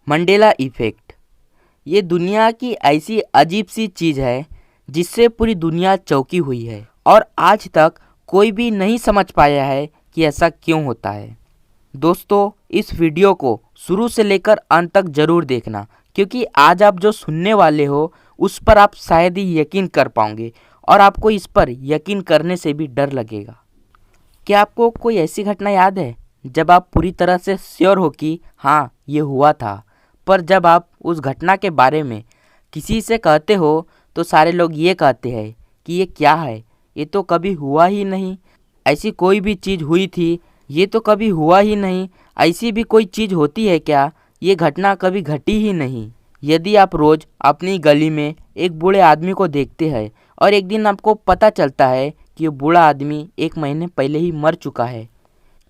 Mandela effect ये दुनिया की ऐसी अजीब सी चीज़ है जिससे पूरी दुनिया चौंकी हुई है और आज तक कोई भी नहीं समझ पाया है कि ऐसा क्यों होता है। दोस्तों, इस वीडियो को शुरू से लेकर अंत तक ज़रूर देखना, क्योंकि आज आप जो सुनने वाले हो उस पर आप शायद ही यकीन कर पाओगे और आपको इस पर यकीन करने से भी डर लगेगा। क्या आपको कोई ऐसी घटना याद है जब आप पूरी तरह से श्योर हो कि हाँ ये हुआ था, पर जब आप उस घटना के बारे में किसी से कहते हो तो सारे लोग ये कहते हैं कि ये क्या है, ये तो कभी हुआ ही नहीं, ऐसी कोई भी चीज़ हुई थी, ये तो कभी हुआ ही नहीं, ऐसी भी कोई चीज़ होती है क्या, ये घटना कभी घटी ही नहीं। यदि आप रोज़ अपनी गली में एक बूढ़े आदमी को देखते हैं और एक दिन आपको पता चलता है कि ये बूढ़ा आदमी 1 महीने पहले ही मर चुका है,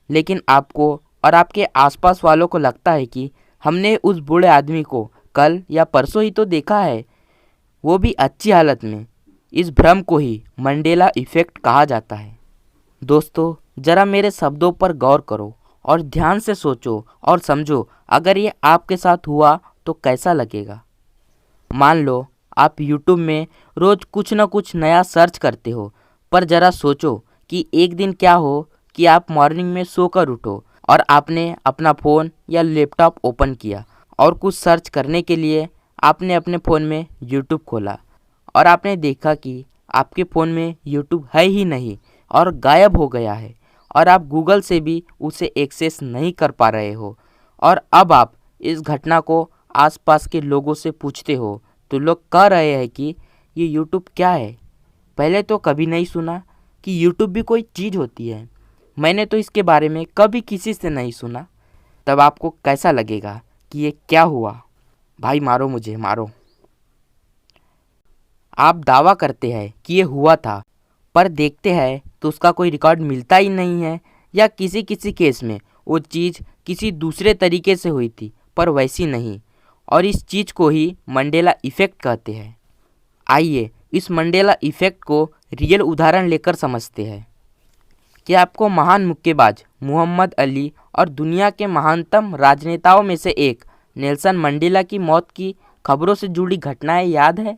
लेकिन आपको और आपके आसपास वालों को लगता है कि हमने उस बूढ़े आदमी को कल या परसों ही तो देखा है, वो भी अच्छी हालत में। इस भ्रम को ही मंडेला इफ़ेक्ट कहा जाता है। दोस्तों, ज़रा मेरे शब्दों पर गौर करो और ध्यान से सोचो और समझो, अगर ये आपके साथ हुआ तो कैसा लगेगा। मान लो आप YouTube में रोज़ कुछ न कुछ नया सर्च करते हो, पर ज़रा सोचो कि एक दिन क्या हो कि आप मॉर्निंग में सोकर उठो और आपने अपना फ़ोन या लैपटॉप ओपन किया और कुछ सर्च करने के लिए आपने अपने फ़ोन में YouTube खोला और आपने देखा कि आपके फ़ोन में YouTube है ही नहीं और गायब हो गया है और आप गूगल से भी उसे एक्सेस नहीं कर पा रहे हो। और अब आप इस घटना को आसपास के लोगों से पूछते हो तो लोग कह रहे हैं कि ये YouTube क्या है, पहले तो कभी नहीं सुना कि YouTube भी कोई चीज़ होती है, मैंने तो इसके बारे में कभी किसी से नहीं सुना। तब आपको कैसा लगेगा कि ये क्या हुआ, भाई मारो मुझे मारो। आप दावा करते हैं कि ये हुआ था, पर देखते हैं तो उसका कोई रिकॉर्ड मिलता ही नहीं है, या किसी किसी केस में वो चीज़ किसी दूसरे तरीके से हुई थी पर वैसी नहीं, और इस चीज़ को ही मंडेला इफ़ेक्ट कहते हैं। आइए इस मंडेला इफ़ेक्ट को रियल उदाहरण लेकर समझते हैं। क्या आपको महान मुक्केबाज मोहम्मद अली और दुनिया के महानतम राजनेताओं में से एक नेल्सन मंडेला की मौत की खबरों से जुड़ी घटनाएं याद है?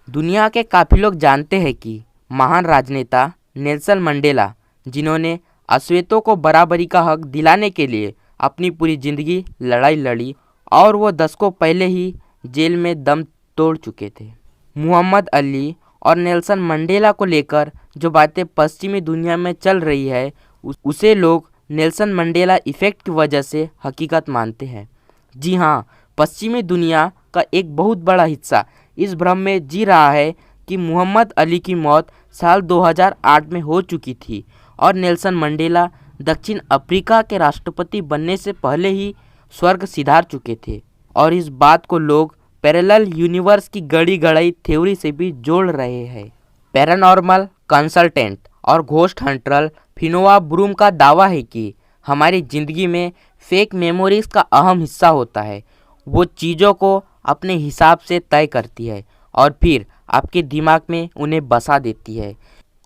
दुनिया के काफ़ी लोग जानते हैं कि महान राजनेता नेल्सन मंडेला, जिन्होंने अश्वेतों को बराबरी का हक दिलाने के लिए अपनी पूरी ज़िंदगी लड़ाई लड़ी और वो दशकों पहले ही जेल में दम तोड़ चुके थे। मोहम्मद अली और नेल्सन मंडेला को लेकर जो बातें पश्चिमी दुनिया में चल रही है उसे लोग नेल्सन मंडेला इफ़ेक्ट की वजह से हकीकत मानते हैं। जी हाँ, पश्चिमी दुनिया का एक बहुत बड़ा हिस्सा इस भ्रम में जी रहा है कि मोहम्मद अली की मौत साल 2008 में हो चुकी थी और नेल्सन मंडेला दक्षिण अफ्रीका के राष्ट्रपति बनने से पहले ही स्वर्ग सिधार चुके थे। और इस बात को लोग पैरेलल यूनिवर्स की गड़ी गड़ाई थ्योरी से भी जोड़ रहे हैं। पैरानॉर्मल कंसल्टेंट और घोस्ट हंटर फिनोआ ब्रूम का दावा है कि हमारी ज़िंदगी में फेक मेमोरीज का अहम हिस्सा होता है। वो चीज़ों को अपने हिसाब से तय करती है और फिर आपके दिमाग में उन्हें बसा देती है,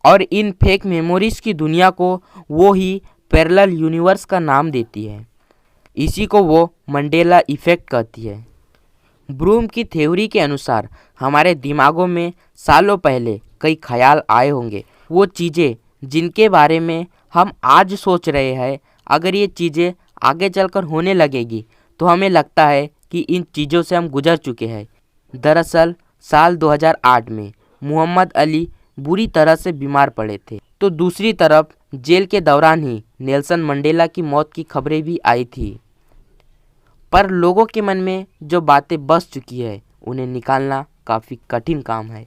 और इन फेक मेमोरीज की दुनिया को वो ही पैरेलल यूनिवर्स का नाम देती है। इसी को वो मंडेला इफ़ेक्ट कहती है। ब्रूम की थ्योरी के अनुसार हमारे दिमागों में सालों पहले कई ख्याल आए होंगे, वो चीज़ें जिनके बारे में हम आज सोच रहे हैं, अगर ये चीज़ें आगे चलकर होने लगेगी तो हमें लगता है कि इन चीज़ों से हम गुजर चुके हैं। दरअसल साल 2008 में मोहम्मद अली बुरी तरह से बीमार पड़े थे, तो दूसरी तरफ जेल के दौरान ही नेल्सन मंडेला की मौत की खबरें भी आई थी। पर लोगों के मन में जो बातें बस चुकी है उन्हें निकालना काफ़ी कठिन काम है।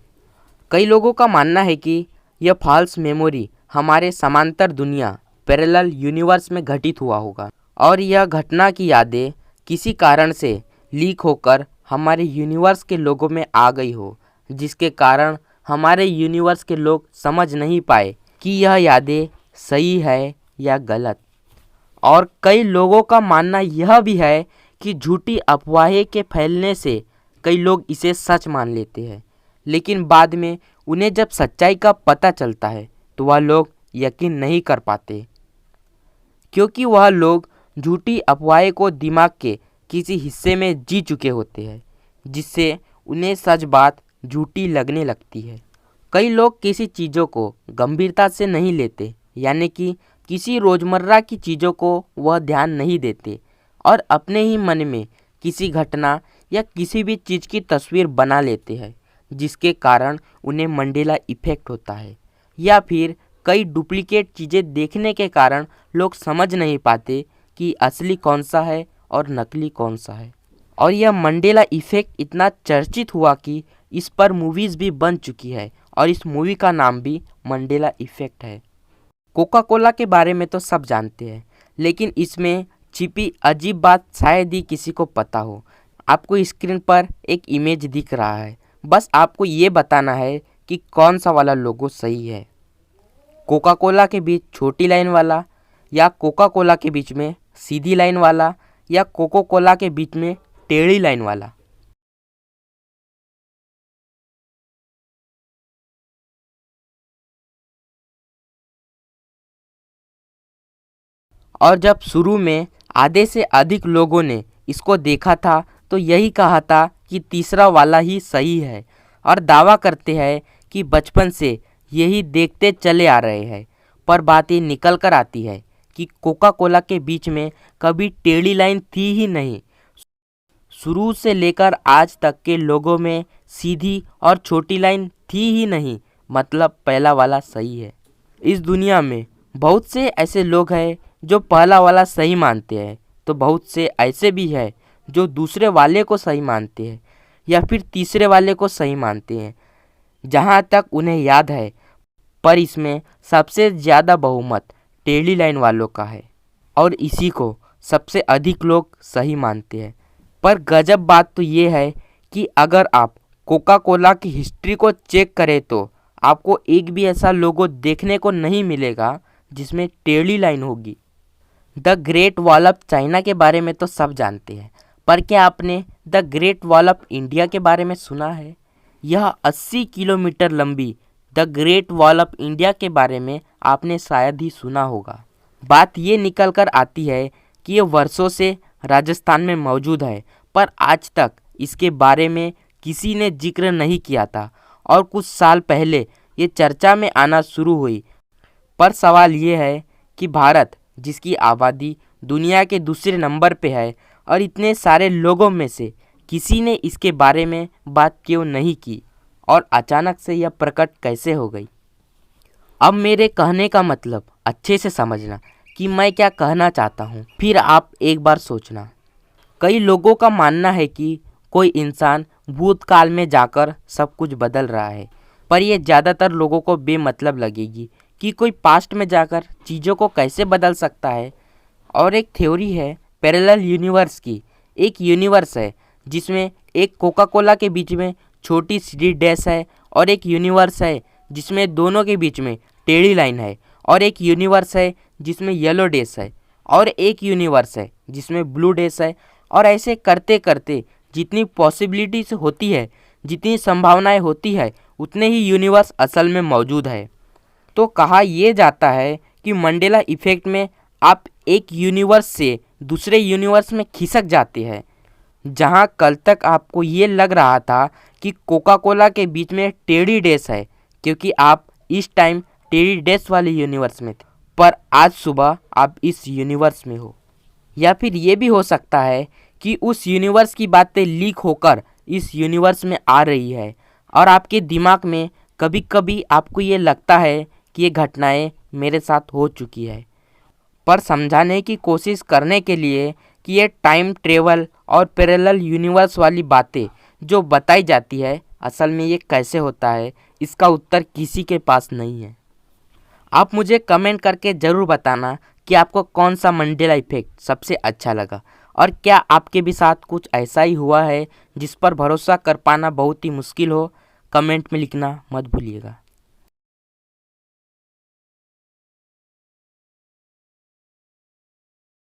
कई लोगों का मानना है कि यह फॉल्स मेमोरी हमारे समांतर दुनिया पैरेलल यूनिवर्स में घटित हुआ होगा और यह घटना की यादें किसी कारण से लीक होकर हमारे यूनिवर्स के लोगों में आ गई हो, जिसके कारण हमारे यूनिवर्स के लोग समझ नहीं पाए कि यह यादें सही है या गलत। और कई लोगों का मानना यह भी है कि झूठी अफवाहें के फैलने से कई लोग इसे सच मान लेते हैं, लेकिन बाद में उन्हें जब सच्चाई का पता चलता है तो वह लोग यकीन नहीं कर पाते, क्योंकि वह लोग झूठी अफवाहें को दिमाग के किसी हिस्से में जी चुके होते हैं, जिससे उन्हें सच बात झूठी लगने लगती है। कई लोग किसी चीज़ों को गंभीरता से नहीं लेते, यानी कि किसी रोज़मर्रा की चीज़ों को वह ध्यान नहीं देते और अपने ही मन में किसी घटना या किसी भी चीज़ की तस्वीर बना लेते हैं, जिसके कारण उन्हें मंडेला इफ़ेक्ट होता है। या फिर कई डुप्लीकेट चीज़ें देखने के कारण लोग समझ नहीं पाते कि असली कौन सा है और नकली कौन सा है। और यह मंडेला इफ़ेक्ट इतना चर्चित हुआ कि इस पर मूवीज़ भी बन चुकी है और इस मूवी का नाम भी मंडेला इफ़ेक्ट है। कोका कोला के बारे में तो सब जानते हैं, लेकिन इसमें छिपी अजीब बात शायद ही किसी को पता हो। आपको स्क्रीन पर एक इमेज दिख रहा है, बस आपको ये बताना है कि कौन सा वाला लोगो सही है, कोका कोला के बीच छोटी लाइन वाला, या कोका कोला के बीच में सीधी लाइन वाला, या कोको कोला के बीच में टेढ़ी लाइन वाला। और जब शुरू में आधे से अधिक लोगों ने इसको देखा था तो यही कहा था कि तीसरा वाला ही सही है, और दावा करते हैं कि बचपन से यही देखते चले आ रहे हैं। पर बात ये निकल कर आती है कि कोका कोला के बीच में कभी टेढ़ी लाइन थी ही नहीं। शुरू से लेकर आज तक के लोगों में सीधी और छोटी लाइन थी ही नहीं, मतलब पहला वाला सही है। इस दुनिया में बहुत से ऐसे लोग हैं जो पहला वाला सही मानते हैं, तो बहुत से ऐसे भी हैं जो दूसरे वाले को सही मानते हैं या फिर तीसरे वाले को सही मानते हैं, जहाँ तक उन्हें याद है। पर इसमें सबसे ज़्यादा बहुमत टेढ़ी लाइन वालों का है और इसी को सबसे अधिक लोग सही मानते हैं। पर गजब बात तो ये है कि अगर आप कोका कोला की हिस्ट्री को चेक करें तो आपको एक भी ऐसा लोगो देखने को नहीं मिलेगा जिसमें टेढ़ी लाइन होगी। The great wall of China के बारे में तो सब जानते हैं, पर क्या आपने the great wall of India के बारे में सुना है? यह 80 किलोमीटर लंबी the great wall of India के बारे में आपने शायद ही सुना होगा। बात ये निकल कर आती है कि ये वर्षों से राजस्थान में मौजूद है, पर आज तक इसके बारे में किसी ने जिक्र नहीं किया था और कुछ साल पहले ये चर्चा में आना शुरू हुई। पर सवाल ये है कि भारत, जिसकी आबादी दुनिया के दूसरे नंबर पे है, और इतने सारे लोगों में से किसी ने इसके बारे में बात क्यों नहीं की और अचानक से यह प्रकट कैसे हो गई? अब मेरे कहने का मतलब अच्छे से समझना कि मैं क्या कहना चाहता हूँ, फिर आप एक बार सोचना। कई लोगों का मानना है कि कोई इंसान भूतकाल में जाकर सब कुछ बदल रहा है, पर यह ज़्यादातर लोगों को बेमतलब लगेगी कि कोई पास्ट में जाकर चीज़ों को कैसे बदल सकता है। और एक थ्योरी है पैरेलल यूनिवर्स की। एक यूनिवर्स है जिसमें एक कोका कोला के बीच में छोटी सी डैश है, और एक यूनिवर्स है जिसमें दोनों के बीच में टेढ़ी लाइन है, और एक यूनिवर्स है जिसमें येलो डैश है, और एक यूनिवर्स है जिसमें ब्लू डैश है। और ऐसे करते करते जितनी पॉसिबिलिटीज होती है, जितनी संभावनाएं होती है, उतने ही यूनिवर्स असल में मौजूद है। तो कहा यह जाता है कि मंडेला इफ़ेक्ट में आप एक यूनिवर्स से दूसरे यूनिवर्स में खिसक जाते हैं, जहां कल तक आपको ये लग रहा था कि कोका कोला के बीच में टेढ़ी डैश है, क्योंकि आप इस टाइम टेढ़ी डैश वाले यूनिवर्स में थे, पर आज सुबह आप इस यूनिवर्स में हो। या फिर ये भी हो सकता है कि उस यूनिवर्स की बातें लीक होकर इस यूनिवर्स में आ रही है, और आपके दिमाग में कभी कभी आपको ये लगता है कि ये घटनाएं मेरे साथ हो चुकी है। पर समझाने की कोशिश करने के लिए कि ये टाइम ट्रेवल और पैरेलल यूनिवर्स वाली बातें जो बताई जाती है, असल में ये कैसे होता है, इसका उत्तर किसी के पास नहीं है। आप मुझे कमेंट करके ज़रूर बताना कि आपको कौन सा मंडेला इफ़ेक्ट सबसे अच्छा लगा, और क्या आपके भी साथ कुछ ऐसा ही हुआ है जिस पर भरोसा कर पाना बहुत ही मुश्किल हो। कमेंट में लिखना मत भूलिएगा।